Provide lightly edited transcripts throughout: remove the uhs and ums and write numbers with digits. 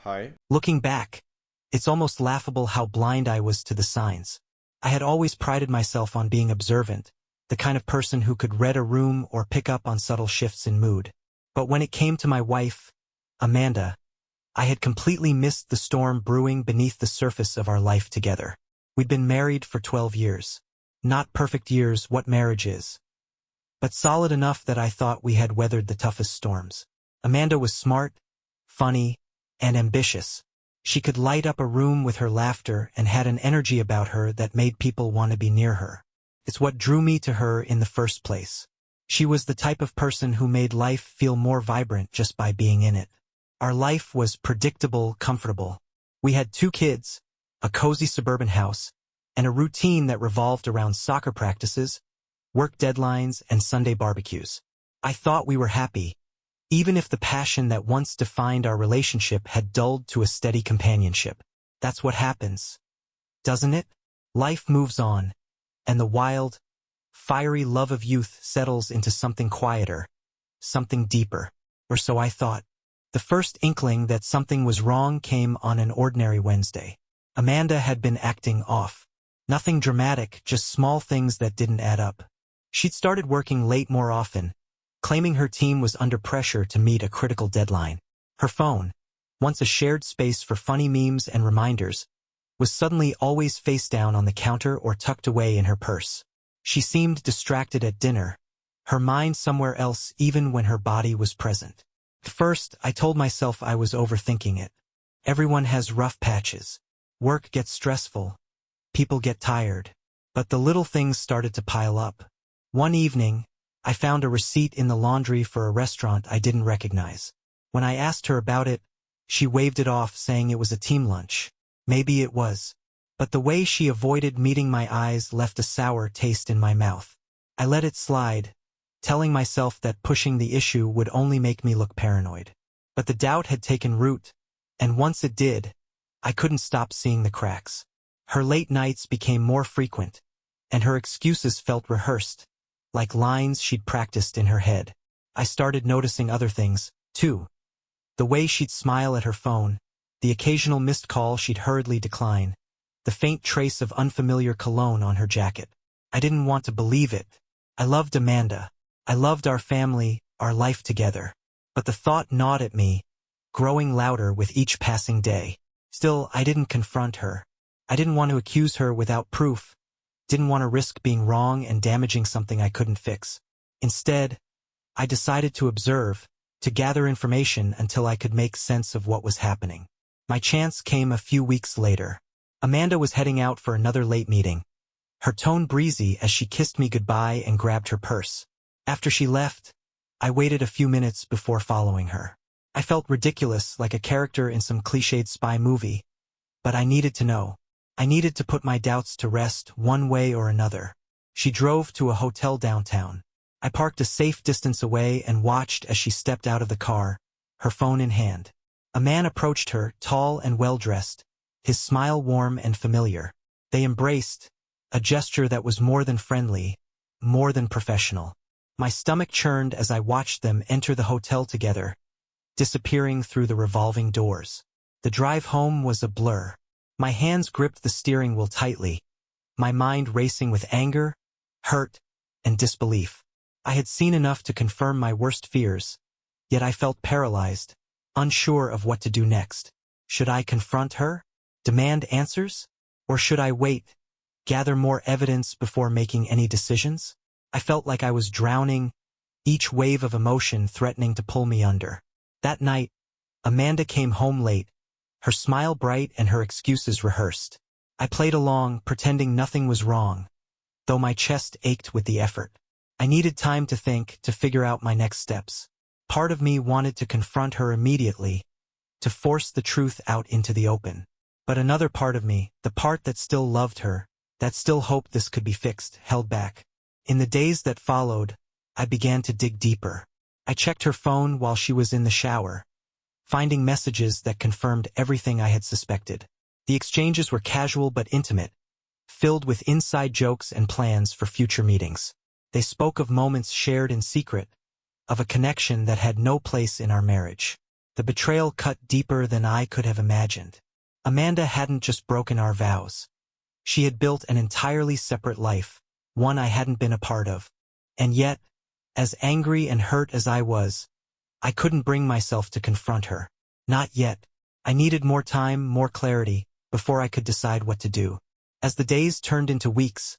Hi. Looking back, it's almost laughable how blind I was to the signs. I had always prided myself on being observant, the kind of person who could read a room or pick up on subtle shifts in mood. But when it came to my wife, Amanda, I had completely missed the storm brewing beneath the surface of our life together. We'd been married for 12 years. Not perfect years, what marriage is, but solid enough that I thought we had weathered the toughest storms. Amanda was smart, funny, and ambitious. She could light up a room with her laughter and had an energy about her that made people want to be near her. It's what drew me to her in the first place. She was the type of person who made life feel more vibrant just by being in it. Our life was predictable, comfortable. We had 2 kids, a cozy suburban house, and a routine that revolved around soccer practices, work deadlines, and Sunday barbecues. I thought we were happy, even if the passion that once defined our relationship had dulled to a steady companionship. That's what happens, doesn't it? Life moves on, and the wild, fiery love of youth settles into something quieter, something deeper, or so I thought. The first inkling that something was wrong came on an ordinary Wednesday. Amanda had been acting off. Nothing dramatic, just small things that didn't add up. She'd started working late more often, claiming her team was under pressure to meet a critical deadline. Her phone, once a shared space for funny memes and reminders, was suddenly always face down on the counter or tucked away in her purse. She seemed distracted at dinner, her mind somewhere else even when her body was present. At first, I told myself I was overthinking it. Everyone has rough patches. Work gets stressful. People get tired. But the little things started to pile up. One evening, I found a receipt in the laundry for a restaurant I didn't recognize. When I asked her about it, she waved it off, saying it was a team lunch. Maybe it was. But the way she avoided meeting my eyes left a sour taste in my mouth. I let it slide, telling myself that pushing the issue would only make me look paranoid. But the doubt had taken root, and once it did, I couldn't stop seeing the cracks. Her late nights became more frequent, and her excuses felt rehearsed, like lines she'd practiced in her head. I started noticing other things, too. The way she'd smile at her phone, the occasional missed call she'd hurriedly decline, the faint trace of unfamiliar cologne on her jacket. I didn't want to believe it. I loved Amanda. I loved our family, our life together. But the thought gnawed at me, growing louder with each passing day. Still, I didn't confront her. I didn't want to accuse her without proof. Didn't want to risk being wrong and damaging something I couldn't fix. Instead, I decided to observe, to gather information until I could make sense of what was happening. My chance came a few weeks later. Amanda was heading out for another late meeting, her tone breezy as she kissed me goodbye and grabbed her purse. After she left, I waited a few minutes before following her. I felt ridiculous, like a character in some cliched spy movie, but I needed to know. I needed to put my doubts to rest one way or another. She drove to a hotel downtown. I parked a safe distance away and watched as she stepped out of the car, her phone in hand. A man approached her, tall and well-dressed, his smile warm and familiar. They embraced, a gesture that was more than friendly, more than professional. My stomach churned as I watched them enter the hotel together, disappearing through the revolving doors. The drive home was a blur. My hands gripped the steering wheel tightly, my mind racing with anger, hurt, and disbelief. I had seen enough to confirm my worst fears, yet I felt paralyzed, unsure of what to do next. Should I confront her? Demand answers? Or should I wait, gather more evidence before making any decisions? I felt like I was drowning, each wave of emotion threatening to pull me under. That night, Amanda came home late, her smile bright and her excuses rehearsed. I played along, pretending nothing was wrong, though my chest ached with the effort. I needed time to think, to figure out my next steps. Part of me wanted to confront her immediately, to force the truth out into the open. But another part of me, the part that still loved her, that still hoped this could be fixed, held back. In the days that followed, I began to dig deeper. I checked her phone while she was in the shower, finding messages that confirmed everything I had suspected. The exchanges were casual but intimate, filled with inside jokes and plans for future meetings. They spoke of moments shared in secret, of a connection that had no place in our marriage. The betrayal cut deeper than I could have imagined. Amanda hadn't just broken our vows. She had built an entirely separate life, one I hadn't been a part of. And yet, as angry and hurt as I was, I couldn't bring myself to confront her. Not yet. I needed more time, more clarity, before I could decide what to do. As the days turned into weeks,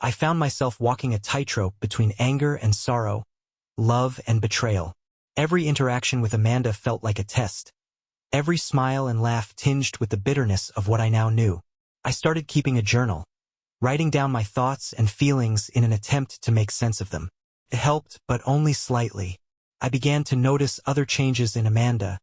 I found myself walking a tightrope between anger and sorrow, love and betrayal. Every interaction with Amanda felt like a test. Every smile and laugh tinged with the bitterness of what I now knew. I started keeping a journal, writing down my thoughts and feelings in an attempt to make sense of them. It helped, but only slightly. I began to notice other changes in Amanda,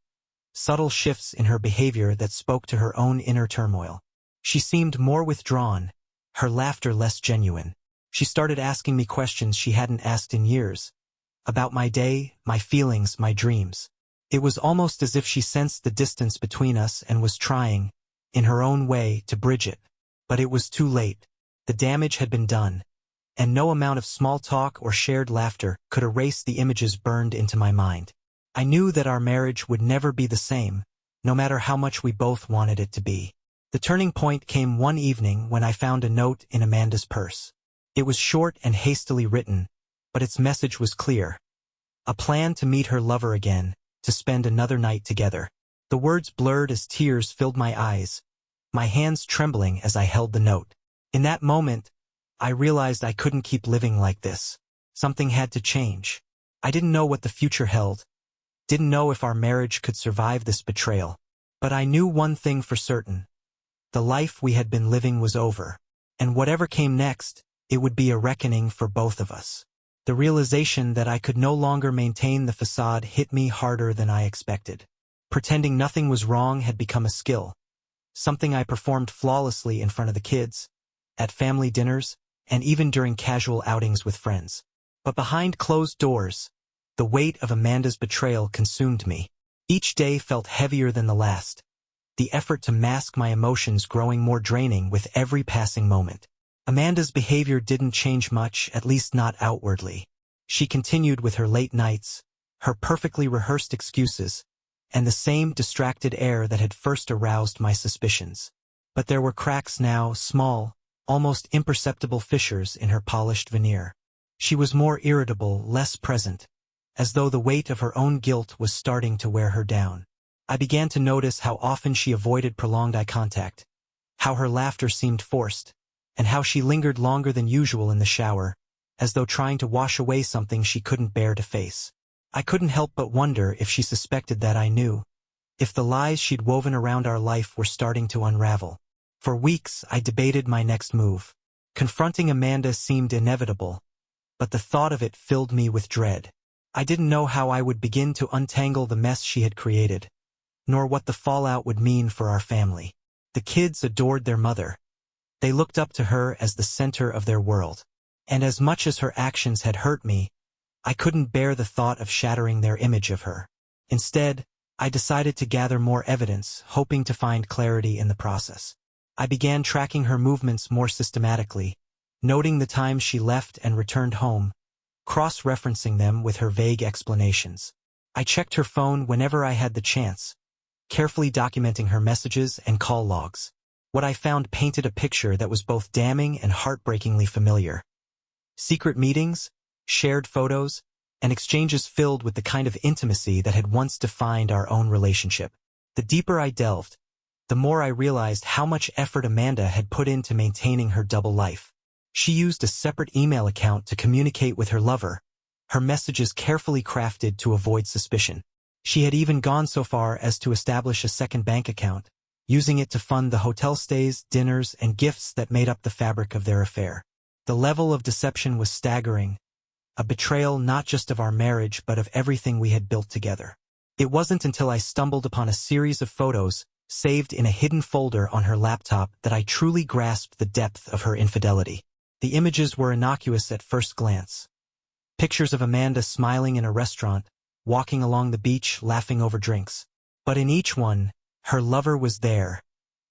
subtle shifts in her behavior that spoke to her own inner turmoil. She seemed more withdrawn, her laughter less genuine. She started asking me questions she hadn't asked in years, about my day, my feelings, my dreams. It was almost as if she sensed the distance between us and was trying, in her own way, to bridge it. But it was too late. The damage had been done, and no amount of small talk or shared laughter could erase the images burned into my mind. I knew that our marriage would never be the same, no matter how much we both wanted it to be. The turning point came one evening when I found a note in Amanda's purse. It was short and hastily written, but its message was clear. A plan to meet her lover again, to spend another night together. The words blurred as tears filled my eyes, my hands trembling as I held the note. In that moment, I realized I couldn't keep living like this. Something had to change. I didn't know what the future held, didn't know if our marriage could survive this betrayal. But I knew one thing for certain. The life we had been living was over, and whatever came next, it would be a reckoning for both of us. The realization that I could no longer maintain the facade hit me harder than I expected. Pretending nothing was wrong had become a skill, something I performed flawlessly in front of the kids, at family dinners, and even during casual outings with friends. But behind closed doors, the weight of Amanda's betrayal consumed me. Each day felt heavier than the last, the effort to mask my emotions growing more draining with every passing moment. Amanda's behavior didn't change much, at least not outwardly. She continued with her late nights, her perfectly rehearsed excuses, and the same distracted air that had first aroused my suspicions. But there were cracks now, small, almost imperceptible fissures in her polished veneer. She was more irritable, less present, as though the weight of her own guilt was starting to wear her down. I began to notice how often she avoided prolonged eye contact, how her laughter seemed forced, and how she lingered longer than usual in the shower, as though trying to wash away something she couldn't bear to face. I couldn't help but wonder if she suspected that I knew, if the lies she'd woven around our life were starting to unravel. For weeks, I debated my next move. Confronting Amanda seemed inevitable, but the thought of it filled me with dread. I didn't know how I would begin to untangle the mess she had created, nor what the fallout would mean for our family. The kids adored their mother. They looked up to her as the center of their world. And as much as her actions had hurt me, I couldn't bear the thought of shattering their image of her. Instead, I decided to gather more evidence, hoping to find clarity in the process. I began tracking her movements more systematically, noting the times she left and returned home, cross-referencing them with her vague explanations. I checked her phone whenever I had the chance, carefully documenting her messages and call logs. What I found painted a picture that was both damning and heartbreakingly familiar. Secret meetings, shared photos, and exchanges filled with the kind of intimacy that had once defined our own relationship. The deeper I delved, the more I realized how much effort Amanda had put into maintaining her double life. She used a separate email account to communicate with her lover, her messages carefully crafted to avoid suspicion. She had even gone so far as to establish a second bank account, using it to fund the hotel stays, dinners, and gifts that made up the fabric of their affair. The level of deception was staggering, a betrayal not just of our marriage but of everything we had built together. It wasn't until I stumbled upon a series of photos, saved in a hidden folder on her laptop, that I truly grasped the depth of her infidelity. The images were innocuous at first glance. Pictures of Amanda smiling in a restaurant, walking along the beach, laughing over drinks. But in each one, her lover was there,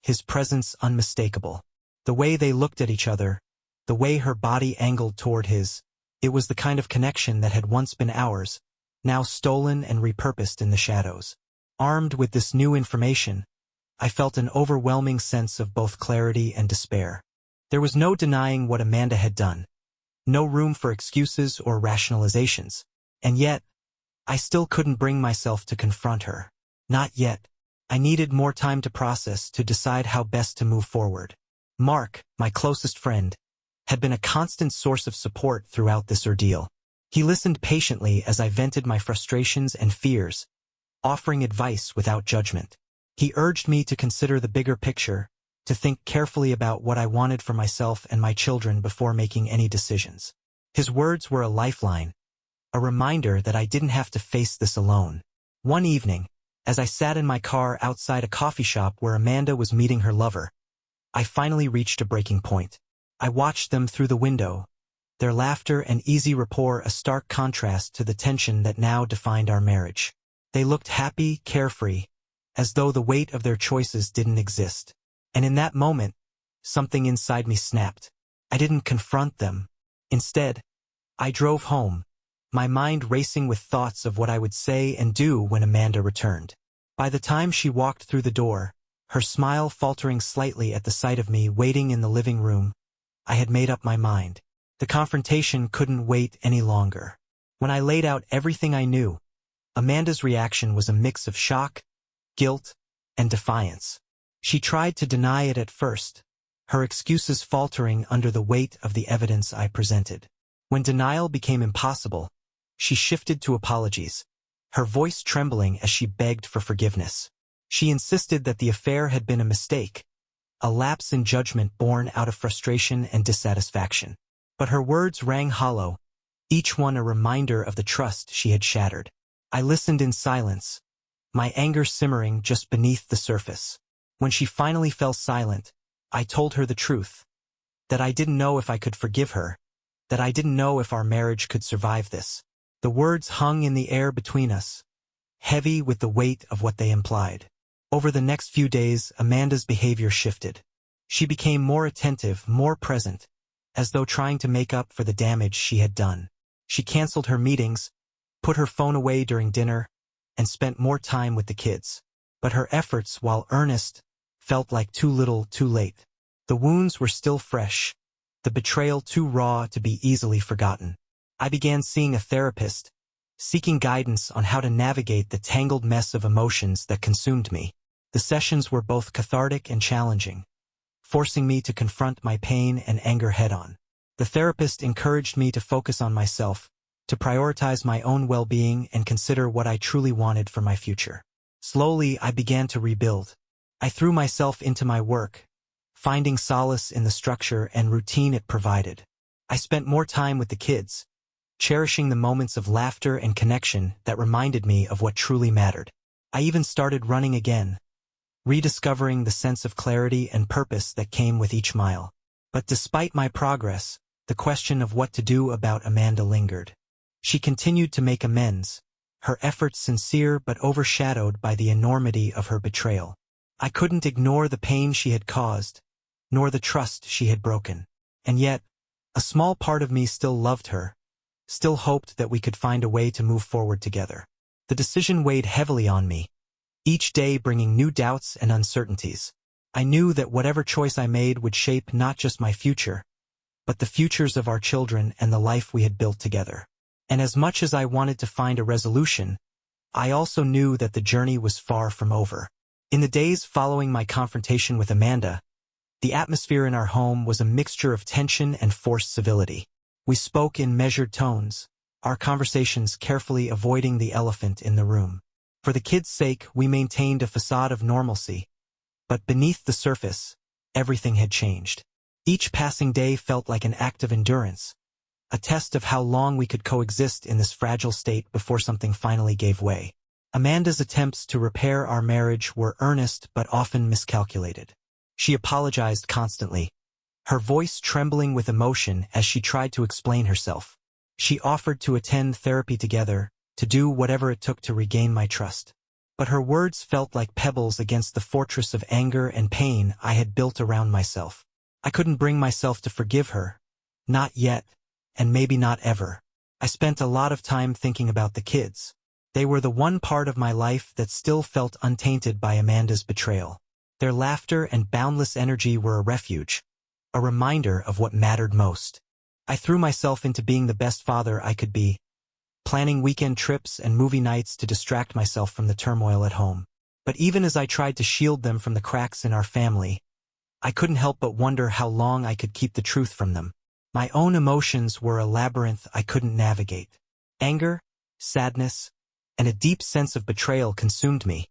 his presence unmistakable. The way they looked at each other, the way her body angled toward his, it was the kind of connection that had once been ours, now stolen and repurposed in the shadows. Armed with this new information, I felt an overwhelming sense of both clarity and despair. There was no denying what Amanda had done, no room for excuses or rationalizations, and yet, I still couldn't bring myself to confront her. Not yet. I needed more time to process, to decide how best to move forward. Mark, my closest friend, had been a constant source of support throughout this ordeal. He listened patiently as I vented my frustrations and fears, offering advice without judgment. He urged me to consider the bigger picture, to think carefully about what I wanted for myself and my children before making any decisions. His words were a lifeline, a reminder that I didn't have to face this alone. One evening, as I sat in my car outside a coffee shop where Amanda was meeting her lover, I finally reached a breaking point. I watched them through the window, their laughter and easy rapport a stark contrast to the tension that now defined our marriage. They looked happy, carefree, as though the weight of their choices didn't exist. And in that moment, something inside me snapped. I didn't confront them. Instead, I drove home, my mind racing with thoughts of what I would say and do when Amanda returned. By the time she walked through the door, her smile faltering slightly at the sight of me waiting in the living room, I had made up my mind. The confrontation couldn't wait any longer. When I laid out everything I knew, Amanda's reaction was a mix of shock, guilt, and defiance. She tried to deny it at first, her excuses faltering under the weight of the evidence I presented. When denial became impossible, she shifted to apologies, her voice trembling as she begged for forgiveness. She insisted that the affair had been a mistake, a lapse in judgment born out of frustration and dissatisfaction. But her words rang hollow, each one a reminder of the trust she had shattered. I listened in silence, my anger simmering just beneath the surface. When she finally fell silent, I told her the truth, that I didn't know if I could forgive her, that I didn't know if our marriage could survive this. The words hung in the air between us, heavy with the weight of what they implied. Over the next few days, Amanda's behavior shifted. She became more attentive, more present, as though trying to make up for the damage she had done. She canceled her meetings, put her phone away during dinner, and spent more time with the kids. But her efforts, while earnest, felt like too little, too late. The wounds were still fresh, the betrayal too raw to be easily forgotten. I began seeing a therapist, seeking guidance on how to navigate the tangled mess of emotions that consumed me. The sessions were both cathartic and challenging, forcing me to confront my pain and anger head-on. The therapist encouraged me to focus on myself, to prioritize my own well-being and consider what I truly wanted for my future. Slowly, I began to rebuild. I threw myself into my work, finding solace in the structure and routine it provided. I spent more time with the kids, cherishing the moments of laughter and connection that reminded me of what truly mattered. I even started running again, rediscovering the sense of clarity and purpose that came with each mile. But despite my progress, the question of what to do about Amanda lingered. She continued to make amends, her efforts sincere but overshadowed by the enormity of her betrayal. I couldn't ignore the pain she had caused, nor the trust she had broken. And yet, a small part of me still loved her, still hoped that we could find a way to move forward together. The decision weighed heavily on me, each day bringing new doubts and uncertainties. I knew that whatever choice I made would shape not just my future, but the futures of our children and the life we had built together. And as much as I wanted to find a resolution, I also knew that the journey was far from over. In the days following my confrontation with Amanda, the atmosphere in our home was a mixture of tension and forced civility. We spoke in measured tones, our conversations carefully avoiding the elephant in the room. For the kids' sake, we maintained a facade of normalcy, but beneath the surface, everything had changed. Each passing day felt like an act of endurance, a test of how long we could coexist in this fragile state before something finally gave way. Amanda's attempts to repair our marriage were earnest but often miscalculated. She apologized constantly, her voice trembling with emotion as she tried to explain herself. She offered to attend therapy together, to do whatever it took to regain my trust. But her words felt like pebbles against the fortress of anger and pain I had built around myself. I couldn't bring myself to forgive her, not yet, and maybe not ever. I spent a lot of time thinking about the kids, They were the one part of my life that still felt untainted by Amanda's betrayal. Their laughter and boundless energy were a refuge, a reminder of what mattered most. I threw myself into being the best father I could be, planning weekend trips and movie nights to distract myself from the turmoil at home. But even as I tried to shield them from the cracks in our family, I couldn't help but wonder how long I could keep the truth from them. My own emotions were a labyrinth I couldn't navigate. Anger, sadness, and a deep sense of betrayal consumed me,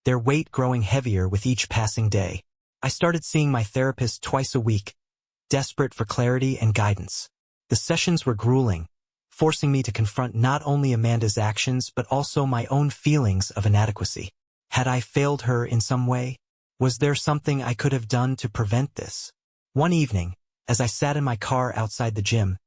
their weight growing heavier with each passing day. I started seeing my therapist twice a week, desperate for clarity and guidance. The sessions were grueling, forcing me to confront not only Amanda's actions but also my own feelings of inadequacy. Had I failed her in some way? Was there something I could have done to prevent this? One evening, as I sat in my car outside the gym,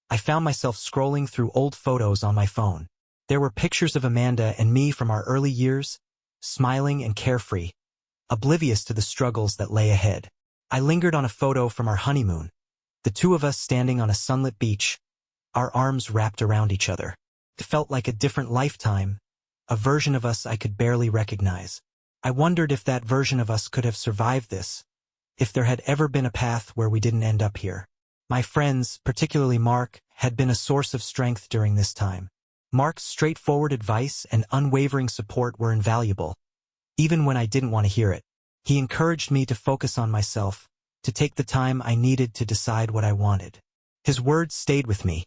I found myself scrolling through old photos on my phone. There were pictures of Amanda and me from our early years, smiling and carefree, oblivious to the struggles that lay ahead. I lingered on a photo from our honeymoon, the two of us standing on a sunlit beach, our arms wrapped around each other. It felt like a different lifetime, a version of us I could barely recognize. I wondered if that version of us could have survived this, if there had ever been a path where we didn't end up here. My friends, particularly Mark, had been a source of strength during this time. Mark's straightforward advice and unwavering support were invaluable, even when I didn't want to hear it. He encouraged me to focus on myself, to take the time I needed to decide what I wanted. His words stayed with me,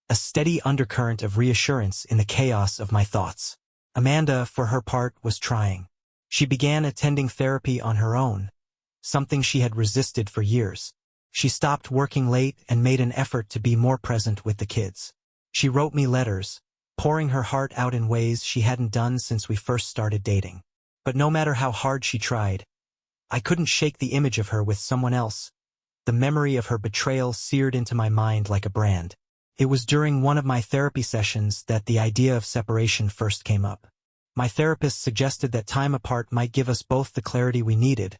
a steady undercurrent of reassurance in the chaos of my thoughts. Amanda, for her part, was trying. She began attending therapy on her own, something she had resisted for years. She stopped working late and made an effort to be more present with the kids. She wrote me letters, pouring her heart out in ways she hadn't done since we first started dating. But no matter how hard she tried, I couldn't shake the image of her with someone else. The memory of her betrayal seared into my mind like a brand. It was during one of my therapy sessions that the idea of separation first came up. My therapist suggested that time apart might give us both the clarity we needed,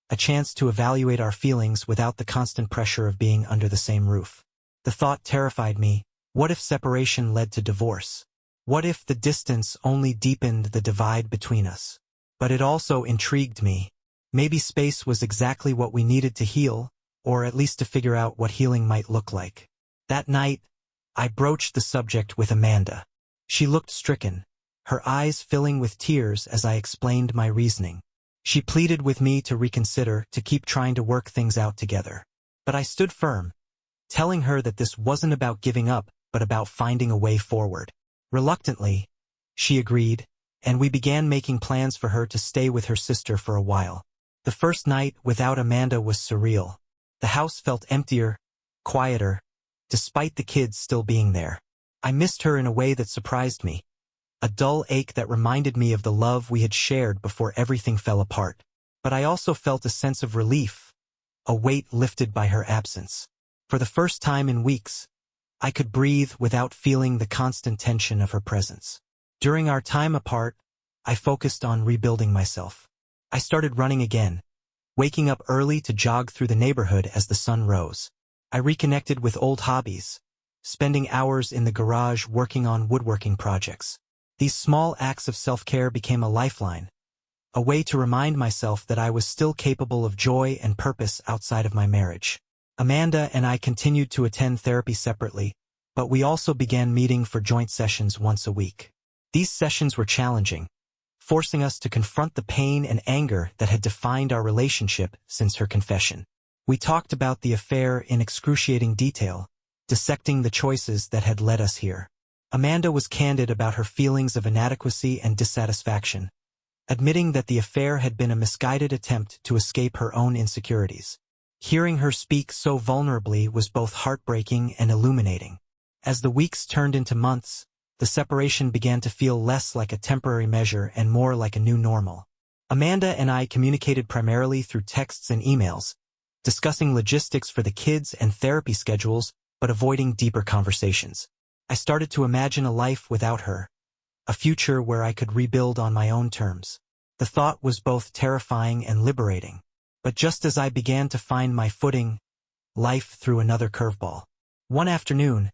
a chance to evaluate our feelings without the constant pressure of being under the same roof. The thought terrified me. What if separation led to divorce? What if the distance only deepened the divide between us? But it also intrigued me. Maybe space was exactly what we needed to heal, or at least to figure out what healing might look like. That night, I broached the subject with Amanda. She looked stricken, her eyes filling with tears as I explained my reasoning. She pleaded with me to reconsider, to keep trying to work things out together. But I stood firm, telling her that this wasn't about giving up, but about finding a way forward. Reluctantly, she agreed, and we began making plans for her to stay with her sister for a while. The first night without Amanda was surreal. The house felt emptier, quieter, despite the kids still being there. I missed her in a way that surprised me, a dull ache that reminded me of the love we had shared before everything fell apart. But I also felt a sense of relief, a weight lifted by her absence. For the first time in weeks, I could breathe without feeling the constant tension of her presence. During our time apart, I focused on rebuilding myself. I started running again, waking up early to jog through the neighborhood as the sun rose. I reconnected with old hobbies, spending hours in the garage working on woodworking projects. These small acts of self-care became a lifeline, a way to remind myself that I was still capable of joy and purpose outside of my marriage. Amanda and I continued to attend therapy separately, but we also began meeting for joint sessions once a week. These sessions were challenging, forcing us to confront the pain and anger that had defined our relationship since her confession. We talked about the affair in excruciating detail, dissecting the choices that had led us here. Amanda was candid about her feelings of inadequacy and dissatisfaction, admitting that the affair had been a misguided attempt to escape her own insecurities. Hearing her speak so vulnerably was both heartbreaking and illuminating. As the weeks turned into months, the separation began to feel less like a temporary measure and more like a new normal. Amanda and I communicated primarily through texts and emails, discussing logistics for the kids and therapy schedules, but avoiding deeper conversations. I started to imagine a life without her, a future where I could rebuild on my own terms. The thought was both terrifying and liberating. But just as I began to find my footing, life threw another curveball. One afternoon,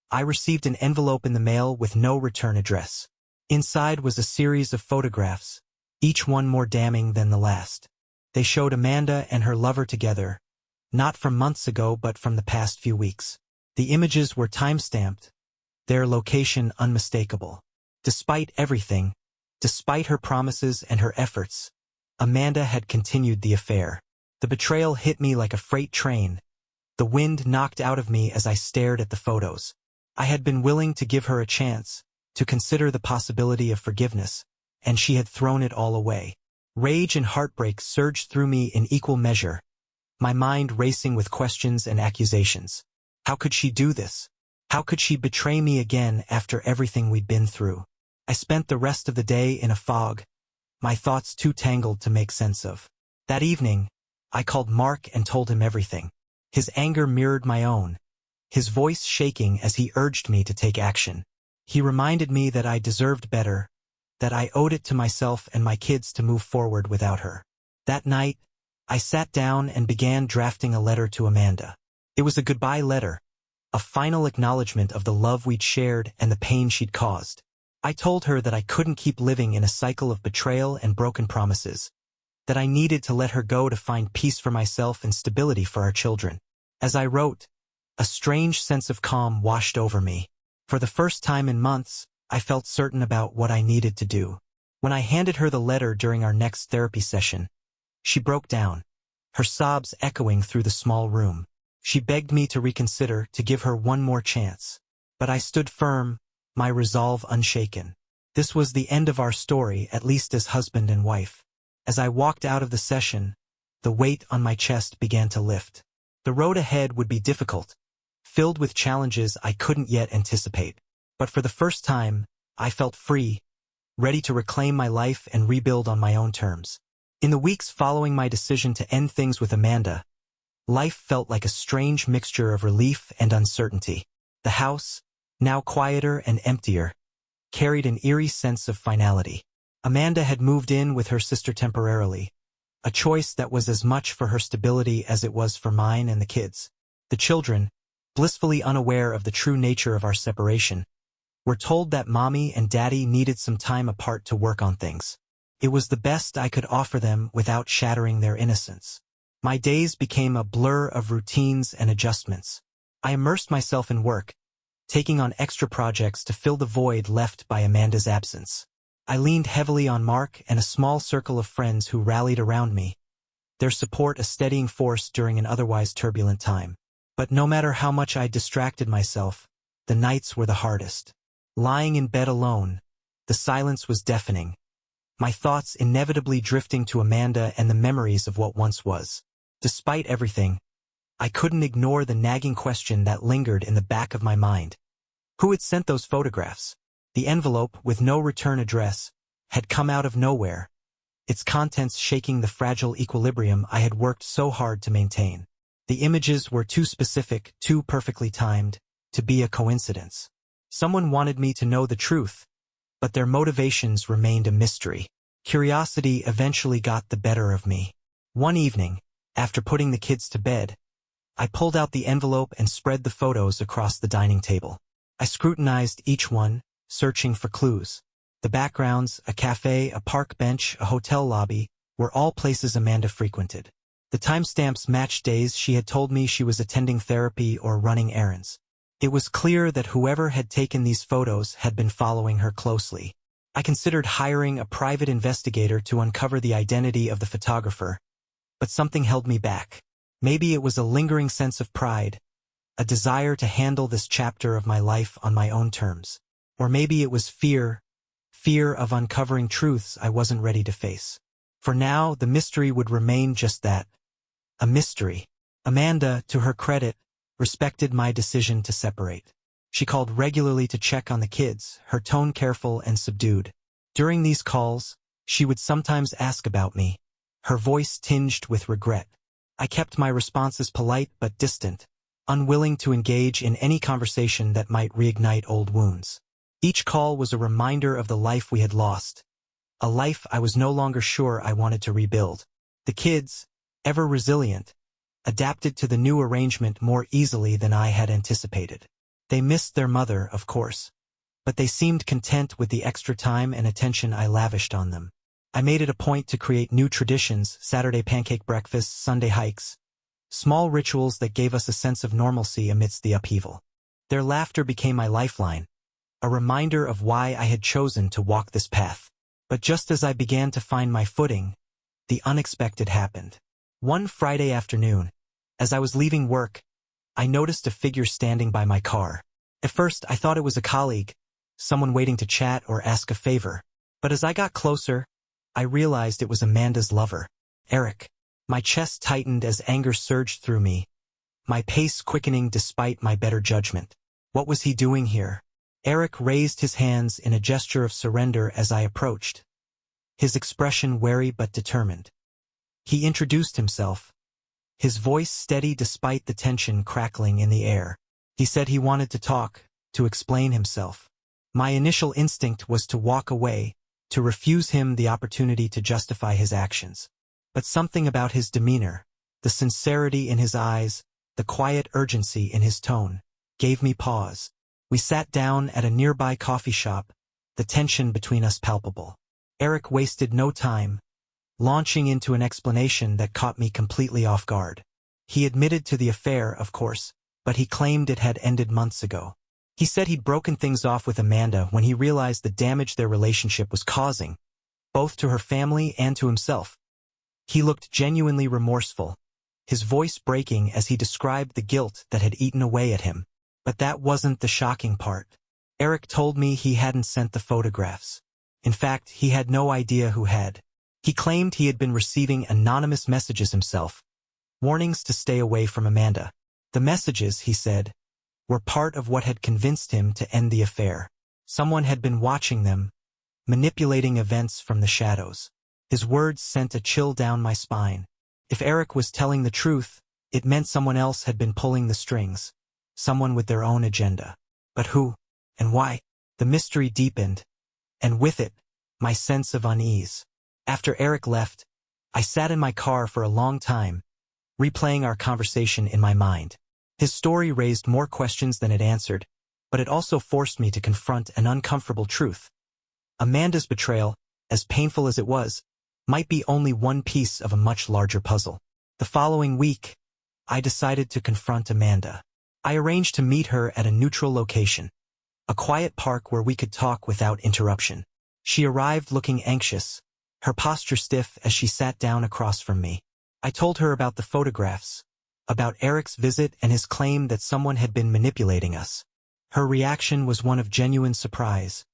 I received an envelope in the mail with no return address. Inside was a series of photographs, each one more damning than the last. They showed Amanda and her lover together, not from months ago but from the past few weeks. The images were time-stamped, their location unmistakable. Despite everything, despite her promises and her efforts, Amanda had continued the affair. The betrayal hit me like a freight train. The wind knocked out of me as I stared at the photos. I had been willing to give her a chance, to consider the possibility of forgiveness, and she had thrown it all away. Rage and heartbreak surged through me in equal measure, my mind racing with questions and accusations. How could she do this? How could she betray me again after everything we'd been through? I spent the rest of the day in a fog, my thoughts too tangled to make sense of. That evening, I called Mark and told him everything. His anger mirrored my own, his voice shaking as he urged me to take action. He reminded me that I deserved better, that I owed it to myself and my kids to move forward without her. That night, I sat down and began drafting a letter to Amanda. It was a goodbye letter, a final acknowledgement of the love we'd shared and the pain she'd caused. I told her that I couldn't keep living in a cycle of betrayal and broken promises, that I needed to let her go to find peace for myself and stability for our children. As I wrote, a strange sense of calm washed over me. For the first time in months, I felt certain about what I needed to do. When I handed her the letter during our next therapy session, she broke down, her sobs echoing through the small room. She begged me to reconsider, to give her one more chance. But I stood firm, my resolve unshaken. This was the end of our story, at least as husband and wife. As I walked out of the session, the weight on my chest began to lift. The road ahead would be difficult, filled with challenges I couldn't yet anticipate. But for the first time, I felt free, ready to reclaim my life and rebuild on my own terms. In the weeks following my decision to end things with Amanda, life felt like a strange mixture of relief and uncertainty. The house, now quieter and emptier, carried an eerie sense of finality. Amanda had moved in with her sister temporarily, a choice that was as much for her stability as it was for mine and the kids. The children, blissfully unaware of the true nature of our separation, were told that Mommy and Daddy needed some time apart to work on things. It was the best I could offer them without shattering their innocence. My days became a blur of routines and adjustments. I immersed myself in work, taking on extra projects to fill the void left by Amanda's absence. I leaned heavily on Mark and a small circle of friends who rallied around me, their support a steadying force during an otherwise turbulent time. But no matter how much I distracted myself, the nights were the hardest. Lying in bed alone, the silence was deafening, my thoughts inevitably drifting to Amanda and the memories of what once was. Despite everything, I couldn't ignore the nagging question that lingered in the back of my mind. Who had sent those photographs? The envelope, with no return address, had come out of nowhere, its contents shaking the fragile equilibrium I had worked so hard to maintain. The images were too specific, too perfectly timed, to be a coincidence. Someone wanted me to know the truth, but their motivations remained a mystery. Curiosity eventually got the better of me. One evening, after putting the kids to bed, I pulled out the envelope and spread the photos across the dining table. I scrutinized each one, searching for clues. The backgrounds, a cafe, a park bench, a hotel lobby, were all places Amanda frequented. The timestamps matched days she had told me she was attending therapy or running errands. It was clear that whoever had taken these photos had been following her closely. I considered hiring a private investigator to uncover the identity of the photographer, but something held me back. Maybe it was a lingering sense of pride, a desire to handle this chapter of my life on my own terms. Or maybe it was fear of uncovering truths I wasn't ready to face. For now, the mystery would remain just that, a mystery. Amanda, to her credit, respected my decision to separate. She called regularly to check on the kids, her tone careful and subdued. During these calls, she would sometimes ask about me, her voice tinged with regret. I kept my responses polite but distant, unwilling to engage in any conversation that might reignite old wounds. Each call was a reminder of the life we had lost, a life I was no longer sure I wanted to rebuild. The kids, ever resilient, adapted to the new arrangement more easily than I had anticipated. They missed their mother, of course, but they seemed content with the extra time and attention I lavished on them. I made it a point to create new traditions: Saturday pancake breakfasts, Sunday hikes, small rituals that gave us a sense of normalcy amidst the upheaval. Their laughter became my lifeline, a reminder of why I had chosen to walk this path. But just as I began to find my footing, the unexpected happened. One Friday afternoon, as I was leaving work, I noticed a figure standing by my car. At first, I thought it was a colleague, someone waiting to chat or ask a favor. But as I got closer, I realized it was Amanda's lover, Eric. My chest tightened as anger surged through me, my pace quickening despite my better judgment. What was he doing here? Eric raised his hands in a gesture of surrender as I approached, his expression wary but determined. He introduced himself, his voice steady despite the tension crackling in the air. He said he wanted to talk, to explain himself. My initial instinct was to walk away, to refuse him the opportunity to justify his actions. But something about his demeanor, the sincerity in his eyes, the quiet urgency in his tone, gave me pause. We sat down at a nearby coffee shop, the tension between us palpable. Eric wasted no time, launching into an explanation that caught me completely off guard. He admitted to the affair, of course, but he claimed it had ended months ago. He said he'd broken things off with Amanda when he realized the damage their relationship was causing, both to her family and to himself. He looked genuinely remorseful, his voice breaking as he described the guilt that had eaten away at him. But that wasn't the shocking part. Eric told me he hadn't sent the photographs. In fact, he had no idea who had. He claimed he had been receiving anonymous messages himself, warnings to stay away from Amanda. The messages, he said, were part of what had convinced him to end the affair. Someone had been watching them, manipulating events from the shadows. His words sent a chill down my spine. If Eric was telling the truth, it meant someone else had been pulling the strings, someone with their own agenda. But who, and why? The mystery deepened, and with it, my sense of unease. After Eric left, I sat in my car for a long time, replaying our conversation in my mind. His story raised more questions than it answered, but it also forced me to confront an uncomfortable truth. Amanda's betrayal, as painful as it was, might be only one piece of a much larger puzzle. The following week, I decided to confront Amanda. I arranged to meet her at a neutral location, a quiet park where we could talk without interruption. She arrived looking anxious, her posture stiff as she sat down across from me. I told her about the photographs, about Eric's visit and his claim that someone had been manipulating us. Her reaction was one of genuine surprise,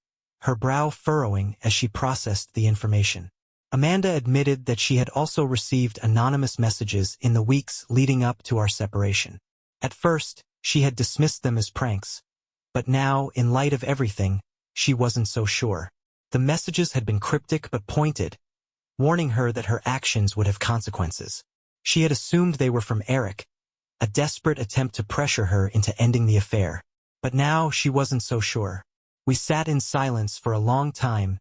her brow furrowing as she processed the information. Amanda admitted that she had also received anonymous messages in the weeks leading up to our separation. At first, she had dismissed them as pranks, but now, in light of everything, she wasn't so sure. The messages had been cryptic but pointed, warning her that her actions would have consequences. She had assumed they were from Eric, a desperate attempt to pressure her into ending the affair. But now she wasn't so sure. We sat in silence for a long time,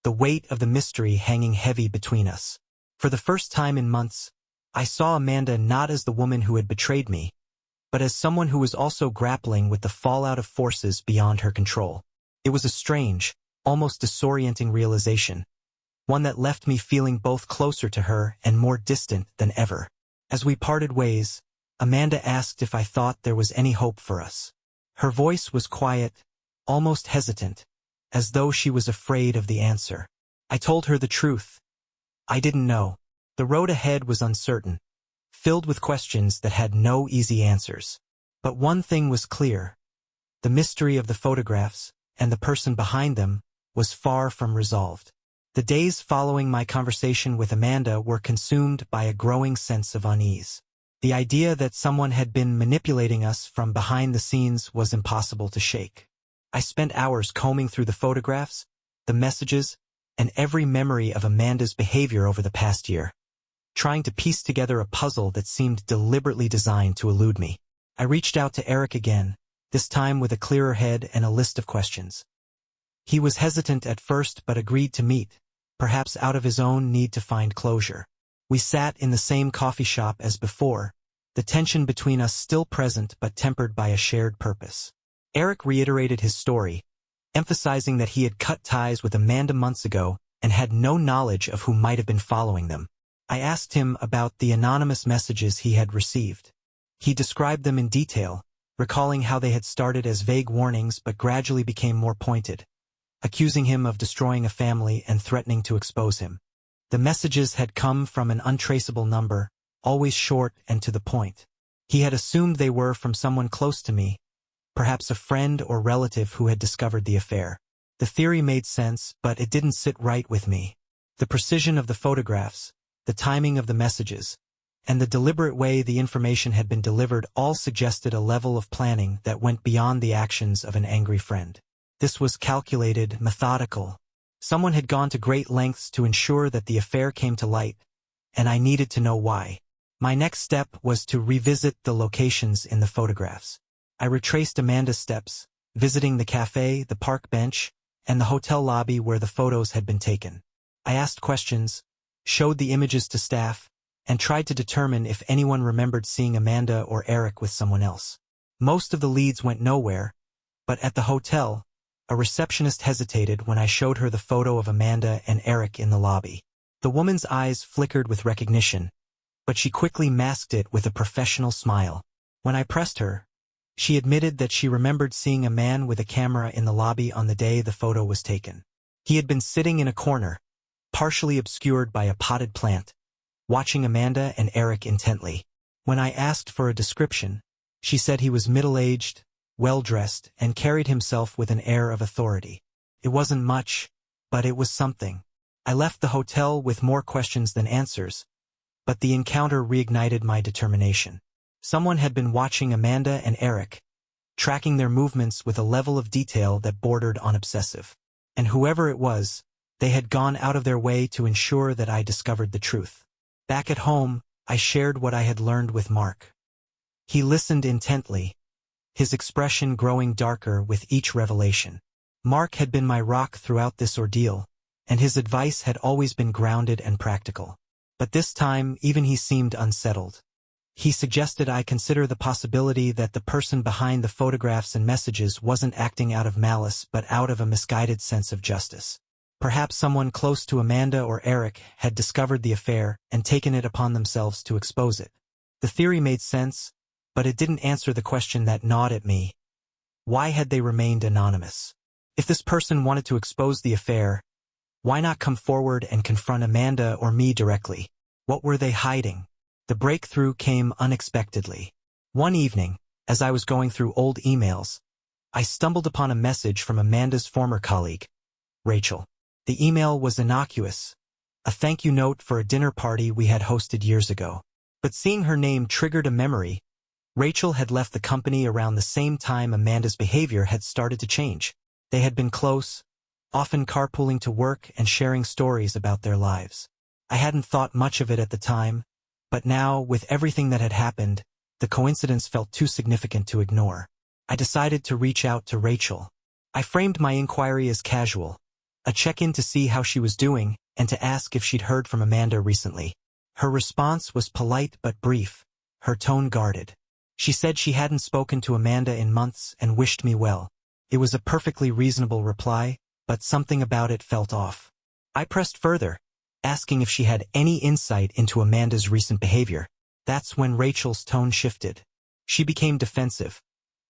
the weight of the mystery hanging heavy between us. For the first time in months, I saw Amanda not as the woman who had betrayed me, but as someone who was also grappling with the fallout of forces beyond her control. It was a strange, almost disorienting realization, one that left me feeling both closer to her and more distant than ever. As we parted ways, Amanda asked if I thought there was any hope for us. Her voice was quiet, almost hesitant, as though she was afraid of the answer. I told her the truth. I didn't know. The road ahead was uncertain, filled with questions that had no easy answers. But one thing was clear. The mystery of the photographs, and the person behind them, was far from resolved. The days following my conversation with Amanda were consumed by a growing sense of unease. The idea that someone had been manipulating us from behind the scenes was impossible to shake. I spent hours combing through the photographs, the messages, and every memory of Amanda's behavior over the past year, trying to piece together a puzzle that seemed deliberately designed to elude me. I reached out to Eric again, this time with a clearer head and a list of questions. He was hesitant at first but agreed to meet, perhaps out of his own need to find closure. We sat in the same coffee shop as before, the tension between us still present but tempered by a shared purpose. Eric reiterated his story, emphasizing that he had cut ties with Amanda months ago and had no knowledge of who might have been following them. I asked him about the anonymous messages he had received. He described them in detail, recalling how they had started as vague warnings but gradually became more pointed, accusing him of destroying a family and threatening to expose him. The messages had come from an untraceable number, always short and to the point. He had assumed they were from someone close to me, perhaps a friend or relative who had discovered the affair. The theory made sense, but it didn't sit right with me. The precision of the photographs, the timing of the messages, and the deliberate way the information had been delivered all suggested a level of planning that went beyond the actions of an angry friend. This was calculated, methodical. Someone had gone to great lengths to ensure that the affair came to light, and I needed to know why. My next step was to revisit the locations in the photographs. I retraced Amanda's steps, visiting the cafe, the park bench, and the hotel lobby where the photos had been taken. I asked questions, showed the images to staff, and tried to determine if anyone remembered seeing Amanda or Eric with someone else. Most of the leads went nowhere, but at the hotel, a receptionist hesitated when I showed her the photo of Amanda and Eric in the lobby. The woman's eyes flickered with recognition, but she quickly masked it with a professional smile. When I pressed her, she admitted that she remembered seeing a man with a camera in the lobby on the day the photo was taken. He had been sitting in a corner, partially obscured by a potted plant, watching Amanda and Eric intently. When I asked for a description, she said he was middle-aged, well-dressed, and carried himself with an air of authority. It wasn't much, but it was something. I left the hotel with more questions than answers, but the encounter reignited my determination. Someone had been watching Amanda and Eric, tracking their movements with a level of detail that bordered on obsessive. And whoever it was, they had gone out of their way to ensure that I discovered the truth. Back at home, I shared what I had learned with Mark. He listened intently, his expression growing darker with each revelation. Mark had been my rock throughout this ordeal, and his advice had always been grounded and practical. But this time, even he seemed unsettled. He suggested I consider the possibility that the person behind the photographs and messages wasn't acting out of malice but out of a misguided sense of justice. Perhaps someone close to Amanda or Eric had discovered the affair and taken it upon themselves to expose it. The theory made sense, but it didn't answer the question that gnawed at me. Why had they remained anonymous? If this person wanted to expose the affair, why not come forward and confront Amanda or me directly? What were they hiding? The breakthrough came unexpectedly. One evening, as I was going through old emails, I stumbled upon a message from Amanda's former colleague, Rachel. The email was innocuous, a thank you note for a dinner party we had hosted years ago. But seeing her name triggered a memory. Rachel had left the company around the same time Amanda's behavior had started to change. They had been close, often carpooling to work and sharing stories about their lives. I hadn't thought much of it at the time, but now, with everything that had happened, the coincidence felt too significant to ignore. I decided to reach out to Rachel. I framed my inquiry as casual, a check-in to see how she was doing and to ask if she'd heard from Amanda recently. Her response was polite but brief, her tone guarded. She said she hadn't spoken to Amanda in months and wished me well. It was a perfectly reasonable reply, but something about it felt off. I pressed further, asking if she had any insight into Amanda's recent behavior. That's when Rachel's tone shifted. She became defensive,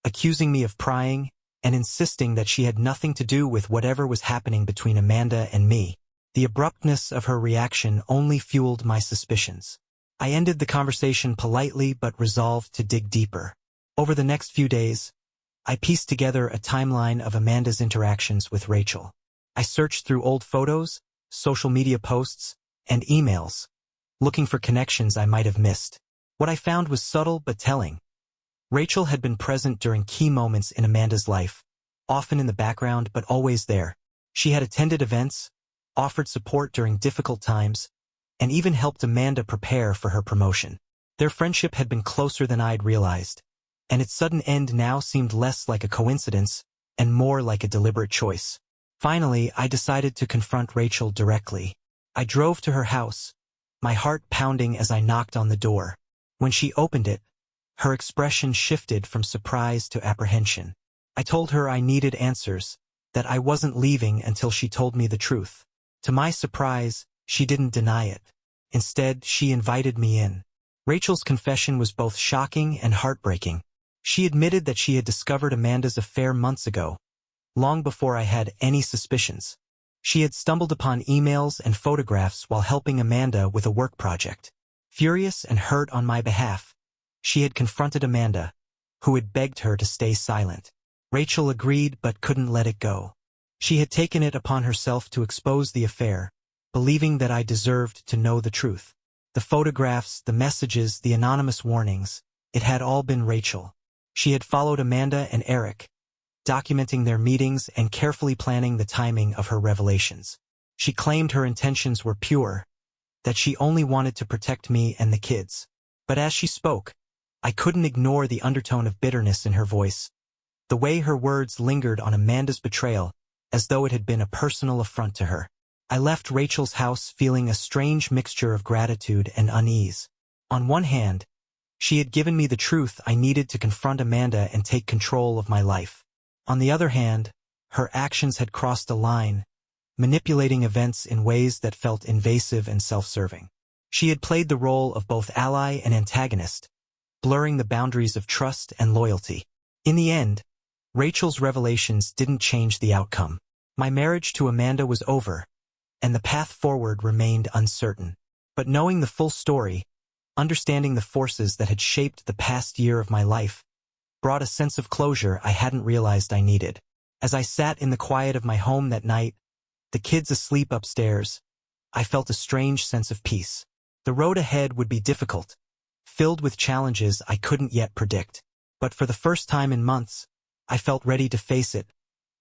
accusing me of prying and insisting that she had nothing to do with whatever was happening between Amanda and me. The abruptness of her reaction only fueled my suspicions. I ended the conversation politely but resolved to dig deeper. Over the next few days, I pieced together a timeline of Amanda's interactions with Rachel. I searched through old photos, social media posts, and emails, looking for connections I might have missed. What I found was subtle but telling. Rachel had been present during key moments in Amanda's life, often in the background but always there. She had attended events, offered support during difficult times, and even helped Amanda prepare for her promotion. Their friendship had been closer than I'd realized, and its sudden end now seemed less like a coincidence and more like a deliberate choice. Finally, I decided to confront Rachel directly. I drove to her house, my heart pounding as I knocked on the door. When she opened it, her expression shifted from surprise to apprehension. I told her I needed answers, that I wasn't leaving until she told me the truth. To my surprise, she didn't deny it. Instead, she invited me in. Rachel's confession was both shocking and heartbreaking. She admitted that she had discovered Amanda's affair months ago, long before I had any suspicions. She had stumbled upon emails and photographs while helping Amanda with a work project. Furious and hurt on my behalf, she had confronted Amanda, who had begged her to stay silent. Rachel agreed but couldn't let it go. She had taken it upon herself to expose the affair, believing that I deserved to know the truth. The photographs, the messages, the anonymous warnings, it had all been Rachel. She had followed Amanda and Eric, documenting their meetings and carefully planning the timing of her revelations. She claimed her intentions were pure, that she only wanted to protect me and the kids. But as she spoke, I couldn't ignore the undertone of bitterness in her voice, the way her words lingered on Amanda's betrayal, as though it had been a personal affront to her. I left Rachel's house feeling a strange mixture of gratitude and unease. On one hand, she had given me the truth I needed to confront Amanda and take control of my life. On the other hand, her actions had crossed a line, manipulating events in ways that felt invasive and self-serving. She had played the role of both ally and antagonist, blurring the boundaries of trust and loyalty. In the end, Rachel's revelations didn't change the outcome. My marriage to Amanda was over, and the path forward remained uncertain. But knowing the full story, understanding the forces that had shaped the past year of my life, brought a sense of closure I hadn't realized I needed. As I sat in the quiet of my home that night, the kids asleep upstairs, I felt a strange sense of peace. The road ahead would be difficult, filled with challenges I couldn't yet predict. But for the first time in months, I felt ready to face it,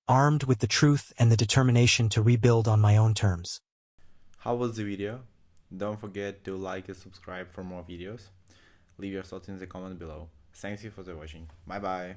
armed with the truth and the determination to rebuild on my own terms. How was the video? Don't forget to like and subscribe for more videos. Leave your thoughts in the comment below. Thank you for watching. Bye bye.